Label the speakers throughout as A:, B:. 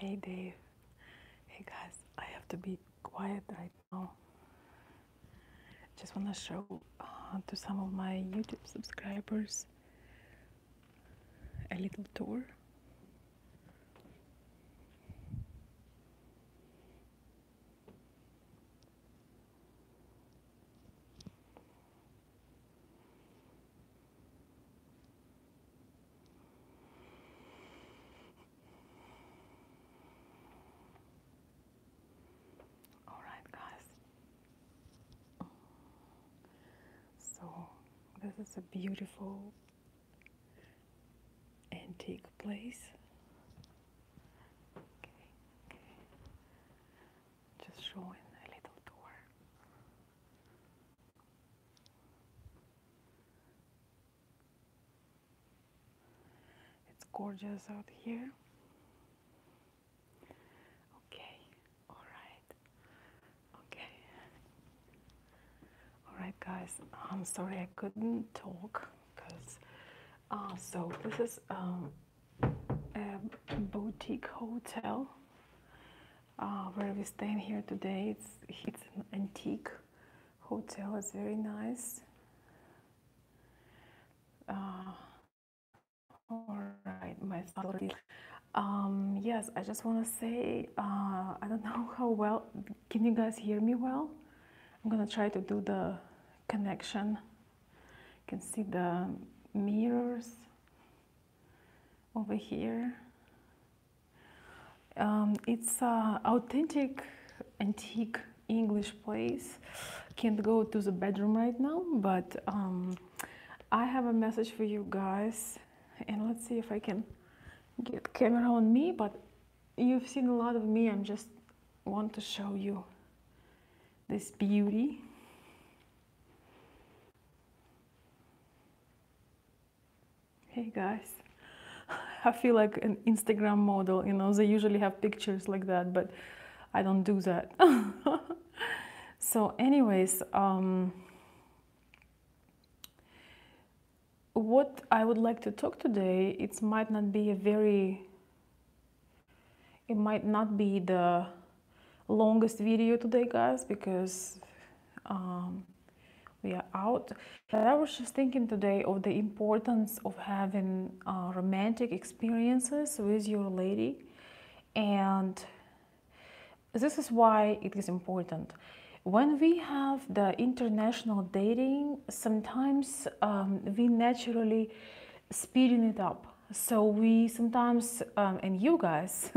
A: Hey Dave. Hey guys, I have to be quiet right now. Just want to show to some of my YouTube subscribers a little tour. Alright guys, so this is a beautiful antique place. Okay, just showing a little tour. It's gorgeous out here. Okay, alright, okay. Alright guys, I'm sorry I couldn't talk because so this is a boutique hotel where we're staying here today. It's an antique hotel. It's very nice. All right, my salary. Yes, I just want to say I don't know how well. Can you guys hear me well? I'm gonna try to do the connection. You can see the mirrors over here. It's an authentic, antique English place. Can't go to the bedroom right now, but I have a message for you guys. And let's see if I can get camera on me, but you've seen a lot of me. I just want to show you this beauty. Hey guys. I feel like an Instagram model, you know, they usually have pictures like that, but I don't do that. So anyways, what I would like to talk today, it might not be the longest video today, guys, because we are out. But I was just thinking today of the importance of having romantic experiences with your lady, and this is why it is important. When we have the international dating, sometimes we naturally speeding it up. So we sometimes, and you guys,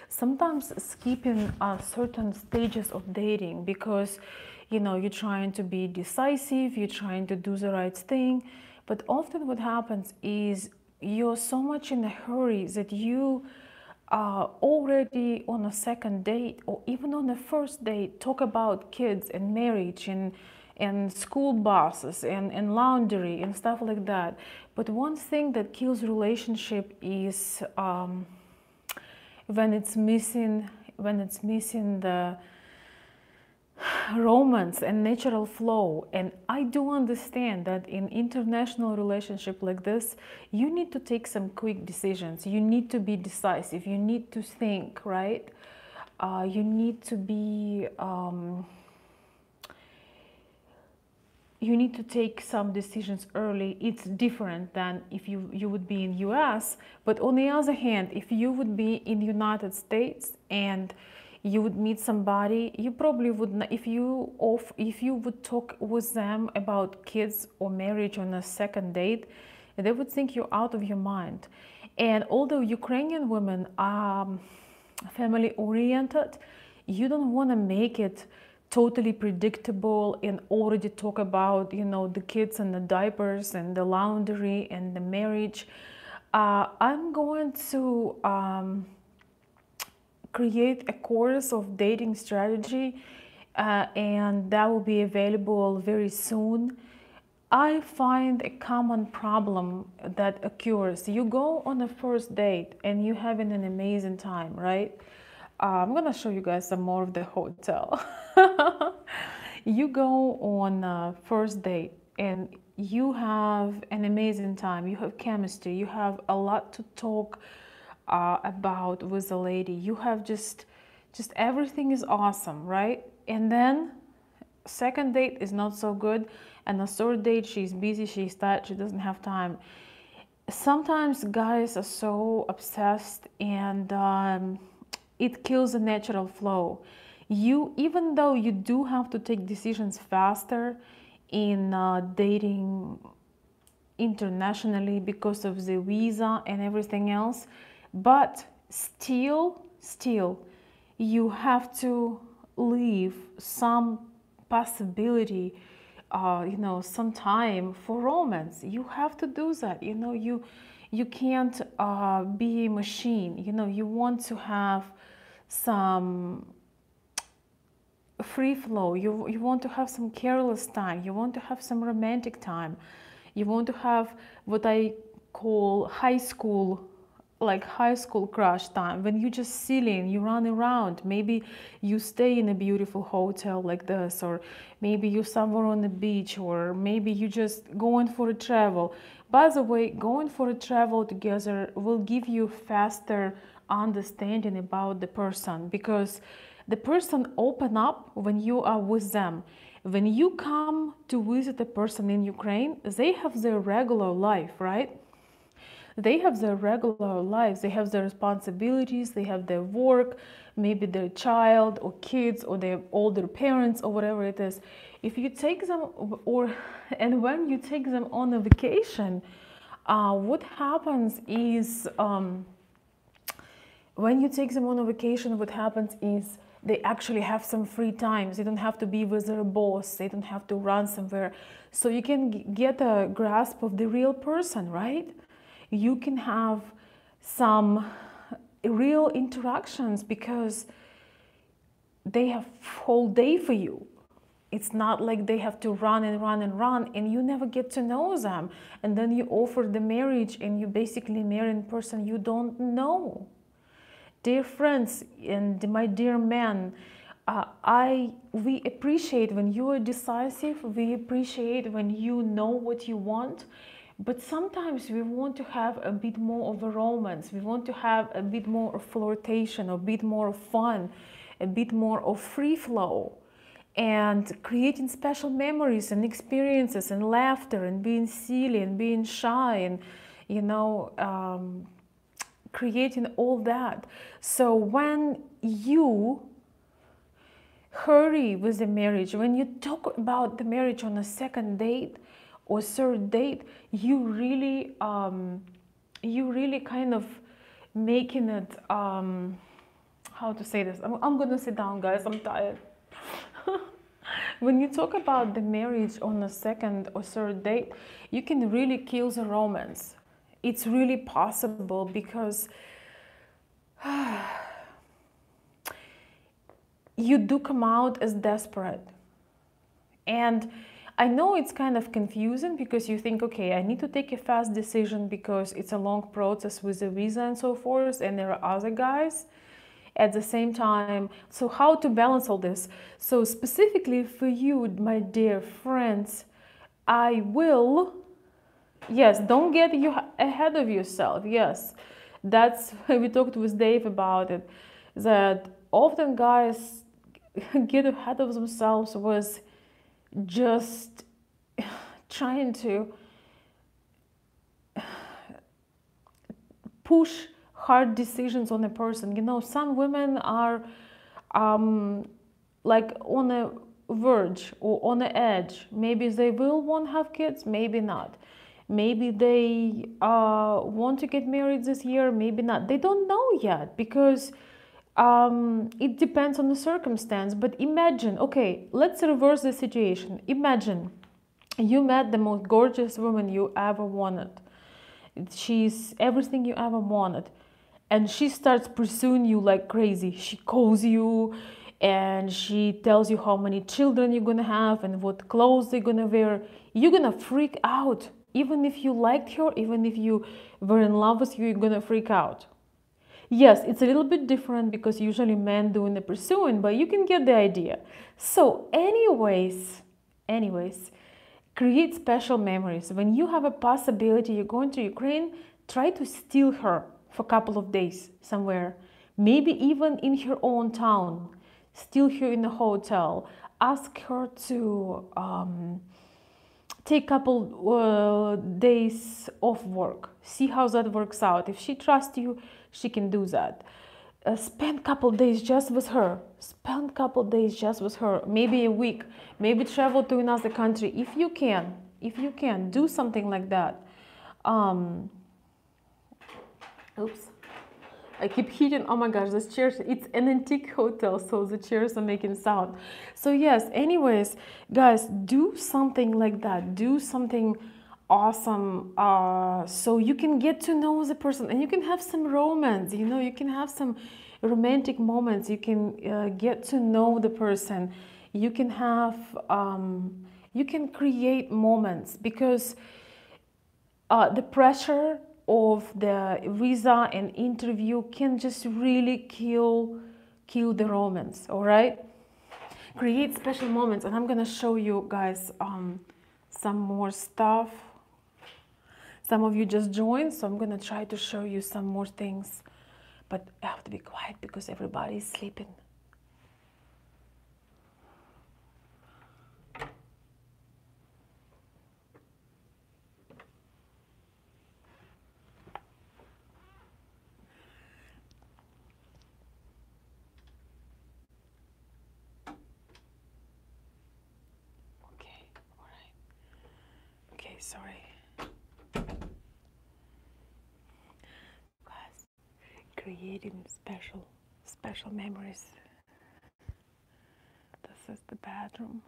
A: sometimes skipping certain stages of dating because, you know, you're trying to be decisive, you're trying to do the right thing. But often what happens is you're so much in a hurry that you already on a second date or even on a first date talk about kids and marriage and school buses and laundry and stuff like that. But one thing that kills relationship is when it's missing the romance and natural flow. And I do understand that in international relationship like this, you need to take some quick decisions. You need to be decisive. You need to think, right? You need to be you need to take some decisions early. It's different than if you would be in US. But on the other hand, if you would be in the United States and you would meet somebody, you probably would not, if you would talk with them about kids or marriage on a second date, they would think you're out of your mind. And although Ukrainian women are family oriented, you don't want to make it totally predictable and already talk about, you know, the kids and the diapers and the laundry and the marriage. I'm going to create a course of dating strategy and that will be available very soon. I find a common problem that occurs. You go on a first date and you're having an amazing time, right? I'm gonna show you guys some more of the hotel. You go on a first date and you have an amazing time. You have chemistry. You have a lot to talk about with a lady. You have just everything is awesome, right? And then second date is not so good, and the third date she's busy, she's tired, she doesn't have time. Sometimes guys are so obsessed, and it kills the natural flow. You, even though you do have to take decisions faster in dating internationally because of the visa and everything else, but still you have to leave some possibility, some time for romance. You have to do that. You can't be a machine. You want to have some free flow. You want to have some careless time. You want to have some romantic time. You want to have what I call high school crush time, when you just silly and you run around. Maybe you stay in a beautiful hotel like this, or maybe you somewhere on the beach, or maybe you just going for a travel. By the way, going for a travel together will give you faster understanding about the person, because the person open up when you are with them. When you come to visit a person in Ukraine, they have their regular life, right? They have their regular lives, they have their responsibilities, they have their work, maybe their child or kids or their older parents or whatever it is. If you take them, and when you take them on a vacation, what happens is, when you take them on a vacation, what happens is they actually have some free time. They don't have to be with their boss, they don't have to run somewhere. So you can get a grasp of the real person, right? You can have some real interactions because they have whole day for you. It's not like they have to run and run and run, and you never get to know them. And then you offer the marriage, and you basically marry a person you don't know. Dear friends and my dear men, we appreciate when you are decisive. We appreciate when you know what you want. But sometimes we want to have a bit more of a romance. We want to have a bit more of flirtation, a bit more of fun, a bit more of free flow, and creating special memories and experiences and laughter and being silly and being shy and, creating all that. So when you hurry with the marriage, when you talk about the marriage on a second date or third date, you really kind of making it, how to say this? I'm gonna sit down, guys, I'm tired. When you talk about the marriage on a second or third date, you can really kill the romance. It's really possible, because you do come out as desperate. And I know it's kind of confusing, because you think, okay, I need to take a fast decision because it's a long process with the visa and so forth, and there are other guys at the same time. So how to balance all this? So specifically for you, my dear friends, yes, don't get you ahead of yourself. Yes, that's we talked with Dave about it, that often guys get ahead of themselves with just trying to push hard decisions on a person. Some women are like on a verge or on the edge. Maybe they will want to have kids, maybe not. Maybe they want to get married this year, maybe not. They don't know yet, because it depends on the circumstance. But imagine, okay, let's reverse the situation. Imagine you met the most gorgeous woman you ever wanted. She's everything you ever wanted. And she starts pursuing you like crazy. She calls you and she tells you how many children you're gonna have and what clothes they're gonna wear. You're gonna freak out. Even if you liked her, even if you were in love with her, you're gonna freak out. Yes, it's a little bit different because usually men doing the pursuing, but you can get the idea. So anyways, create special memories. When you have a possibility, you're going to Ukraine, try to steal her for a couple of days somewhere, maybe even in her own town, still here in the hotel. Ask her to take a couple days off work. See how that works out. If she trusts you, she can do that. Spend couple days just with her. Spend couple days just with her. Maybe a week. Maybe travel to another country if you can. If you can, do something like that. Oops. I keep hitting, oh my gosh, this chair, it's an antique hotel, so the chairs are making sound. So yes, anyways, guys, do something like that. Do something awesome so you can get to know the person and you can have some romance, you know, you can have some romantic moments. You can get to know the person. You can have, you can create moments because the pressure of the visa and interview can just really kill the romance. All right, create special moments, and I'm gonna show you guys some more stuff. Some of you just joined, so I'm gonna try to show you some more things, but I have to be quiet because everybody's sleeping. Okay, sorry. Guys, creating special memories. This is the bedroom.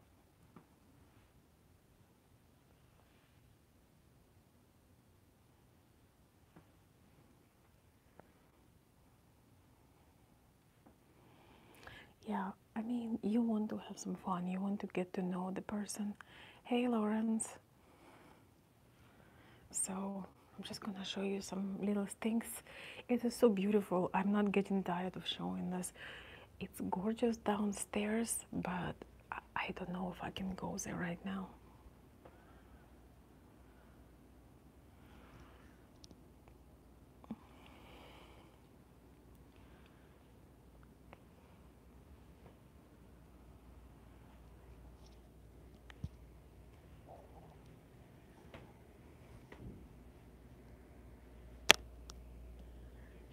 A: Yeah, I mean, you want to have some fun. You want to get to know the person. Hey, Lawrence. So I'm just gonna show you some little things. It is so beautiful. I'm not getting tired of showing this. It's gorgeous downstairs, but I don't know if I can go there right now.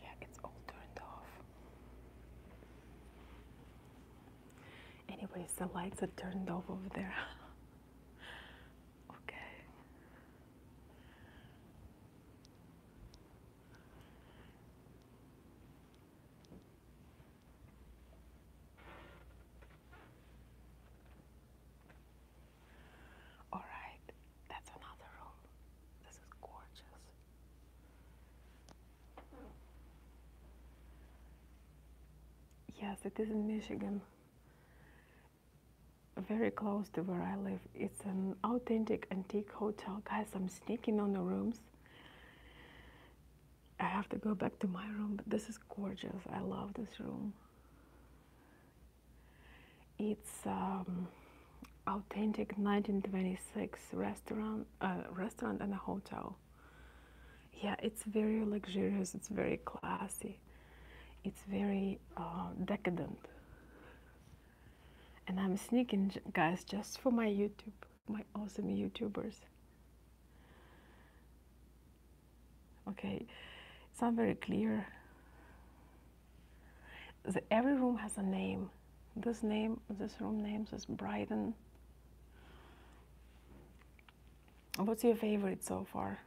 A: Yeah, it's all turned off. Anyways, the lights are turned off over there. Okay. All right, that's another room. This is gorgeous. Yes, it is in Michigan, very close to where I live. It's an authentic antique hotel. Guys, I'm sneaking on the rooms. I have to go back to my room, but this is gorgeous. I love this room. It's authentic 1926 restaurant and a hotel. Yeah, it's very luxurious. It's very classy. It's very decadent. And I'm sneaking, guys, just for my YouTube, my awesome YouTubers. Okay, it's not very clear. Every room has a name. This room name is Brighton. What's your favorite so far?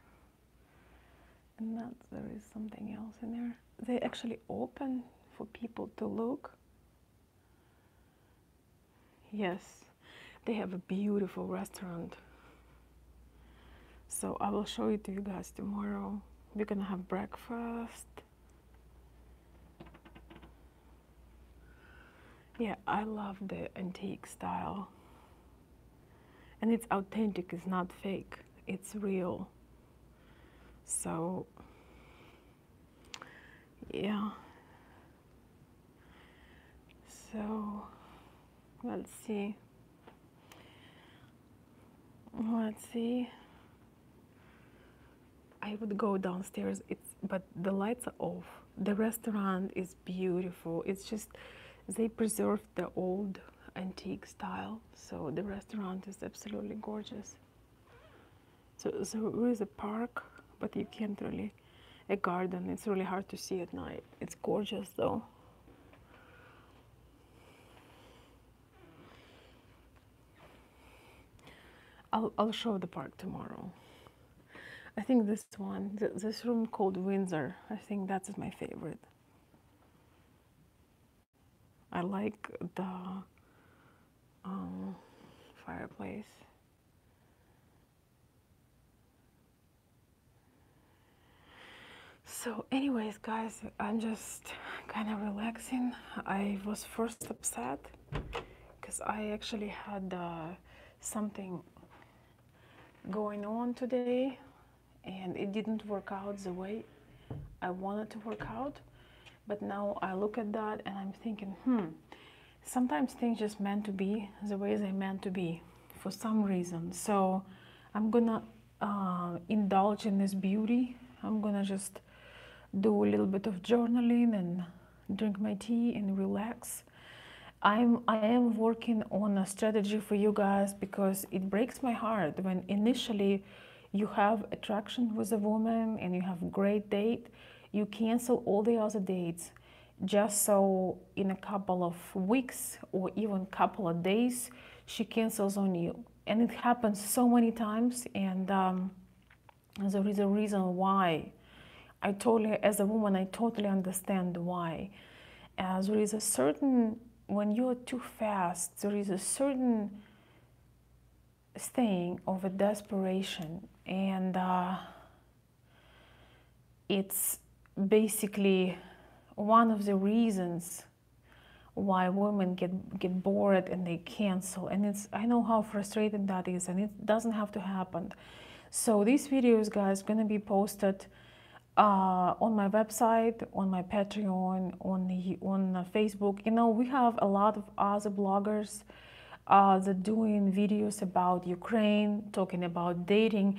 A: And that there is something else in there. They actually open for people to look. Yes, they have a beautiful restaurant. So I will show it to you guys tomorrow. We're gonna have breakfast. Yeah, I love the antique style. And it's authentic, it's not fake, it's real. So, yeah. So, let's see. Let's see. I would go downstairs. But the lights are off. The restaurant is beautiful. It's just they preserved the old antique style, so the restaurant is absolutely gorgeous. So there is a park, but you can't really a garden. It's really hard to see at night. It's gorgeous though. I'll show the park tomorrow. I think this one, this room called Windsor, I think that's my favorite. I like the fireplace. So anyways, guys, I'm just kind of relaxing. I was first upset because I actually had something going on today and it didn't work out the way I wanted to work out. But now I look at that and I'm thinking, sometimes things just meant to be the way they meant to be for some reason. So I'm gonna indulge in this beauty. I'm gonna just do a little bit of journaling and drink my tea and relax. I am working on a strategy for you guys because it breaks my heart when initially you have attraction with a woman and you have a great date, you cancel all the other dates just so in a couple of weeks or even couple of days she cancels on you. And it happens so many times, and there is a reason why. As a woman, I totally understand why. As there is a certain, when you're too fast, there is a certain thing of a desperation, and it's basically one of the reasons why women get bored and they cancel. And I know how frustrating that is, and it doesn't have to happen. So these videos, guys, gonna be posted on my website, on my Patreon, on Facebook. You know, we have a lot of other bloggers that doing videos about Ukraine, talking about dating.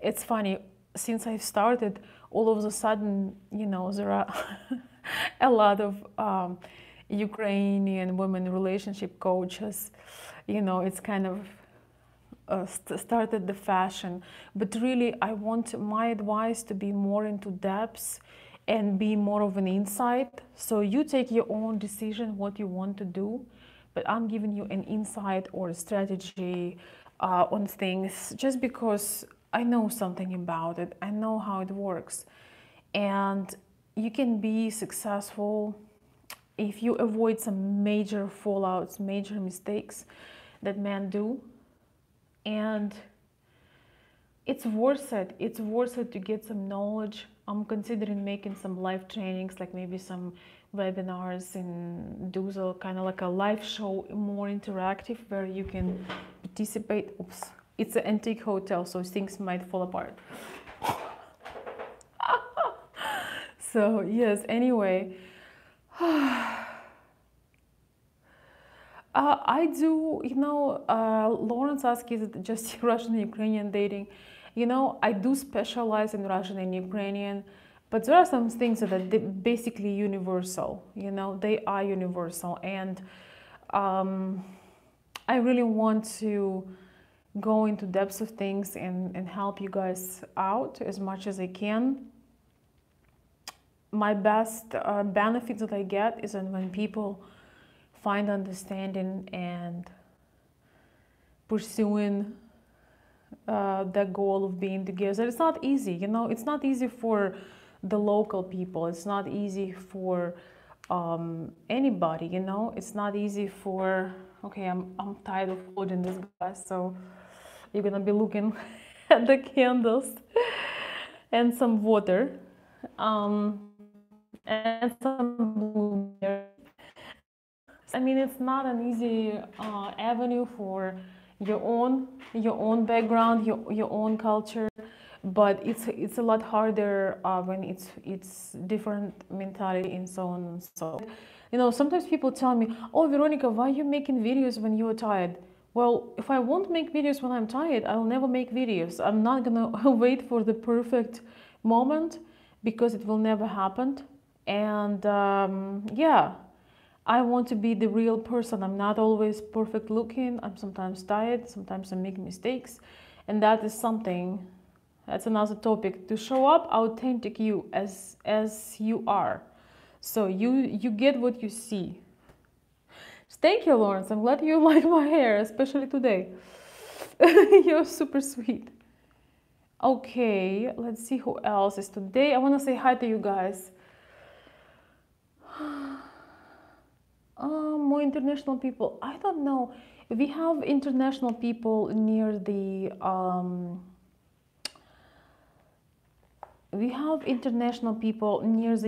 A: It's funny, since I've started, all of a sudden, you know, there are a lot of Ukrainian women relationship coaches. You know, it's kind of started the fashion, but really I want my advice to be more into depths and be more of an insight. So you take your own decision what you want to do, but I'm giving you an insight or a strategy on things just because I know something about it. I know how it works, and you can be successful if you avoid some major fallouts, major mistakes that men do. And it's worth it. It's worth it to get some knowledge. I'm considering making some live trainings, like maybe some webinars, and do the kind of like a live show, more interactive, where you can participate. Oops, it's an antique hotel, so things might fall apart. So yes, anyway. I do, you know, Lawrence asked, is it just Russian and Ukrainian dating? You know, I do specialize in Russian and Ukrainian, but there are some things that are basically universal, you know, they are universal. And I really want to go into depths of things and help you guys out as much as I can. My best benefit that I get is when people find understanding and pursuing the goal of being together. It's not easy, you know, it's not easy for the local people. It's not easy for anybody, you know. It's not easy for, okay, I'm tired of holding this glass, so you're gonna be looking at the candles and some water and some blueberries. I mean, it's not an easy avenue for your own background, your own culture, but it's a lot harder when it's different mentality and so on and so. You know, sometimes people tell me, "Oh, Veronica, why are you making videos when you're tired?" Well, if I won't make videos when I'm tired, I'll never make videos. I'm not gonna wait for the perfect moment, because it will never happen. And yeah, I want to be the real person. I'm not always perfect looking. I'm sometimes tired, sometimes I make mistakes, and that is something, that's another topic, to show up authentic you as you are. So you get what you see. Thank you, Lawrence. I'm glad you like my hair, especially today. You're super sweet. Okay, let's see who else is today. I want to say hi to you guys. More international people. I don't know. We have international people near the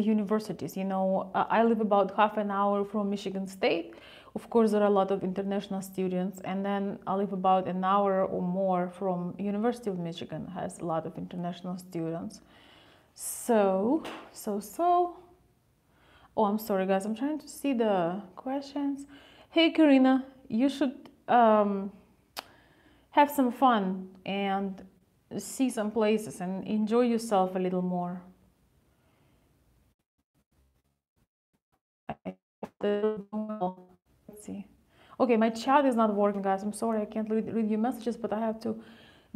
A: universities. You know, I live about half an hour from Michigan State. Of course, there are a lot of international students, and then I live about an hour or more from University of Michigan, has a lot of international students. So. Oh, I'm sorry, guys. I'm trying to see the questions. Hey, Karina, you should have some fun and see some places and enjoy yourself a little more. Let's see. Okay, my chat is not working, guys. I'm sorry, I can't read your messages, but I have to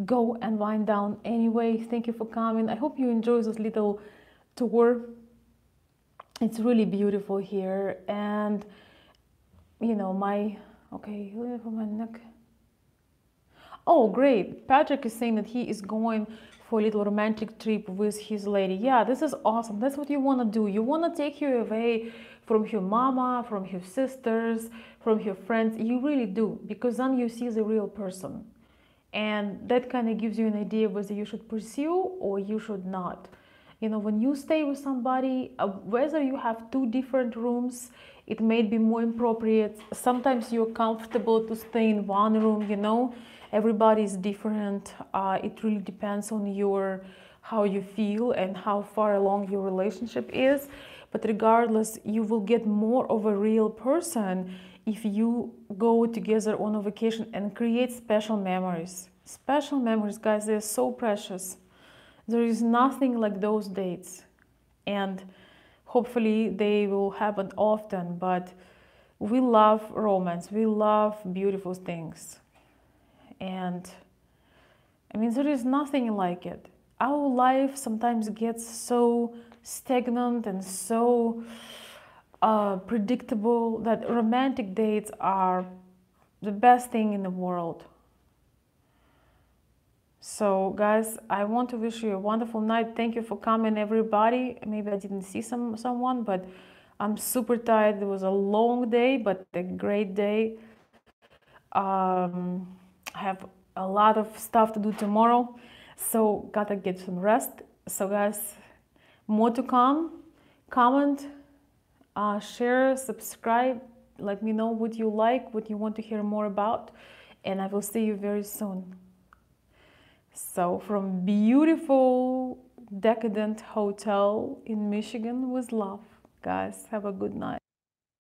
A: go and wind down anyway. Thank you for coming. I hope you enjoy this little tour. It's really beautiful here, and you know, okay, for my neck. Oh, great. Patrick is saying that he is going for a little romantic trip with his lady. Yeah, this is awesome. That's what you want to do. You want to take her away from your mama, from your sisters, from your friends. You really do, because then you see the real person. And that kind of gives you an idea whether you should pursue or you should not. You know, when you stay with somebody, whether you have two different rooms, it may be more appropriate. Sometimes you're comfortable to stay in one room, you know. Everybody is different. It really depends on how you feel and how far along your relationship is. But regardless, you will get more of a real person if you go together on a vacation and create special memories. Special memories, guys, they're so precious. There is nothing like those dates. And hopefully they will happen often, but we love romance. We love beautiful things. And I mean, there is nothing like it. Our life sometimes gets so stagnant and so predictable that romantic dates are the best thing in the world. So guys, I want to wish you a wonderful night. Thank you for coming, everybody. Maybe I didn't see someone, but I'm super tired. It was a long day, but a great day. I have a lot of stuff to do tomorrow, so gotta get some rest. So guys, more to come. Comment, share, subscribe. Let me know what you like, what you want to hear more about, and I will see you very soon. So from beautiful, decadent hotel in Michigan with love. Guys, have a good night.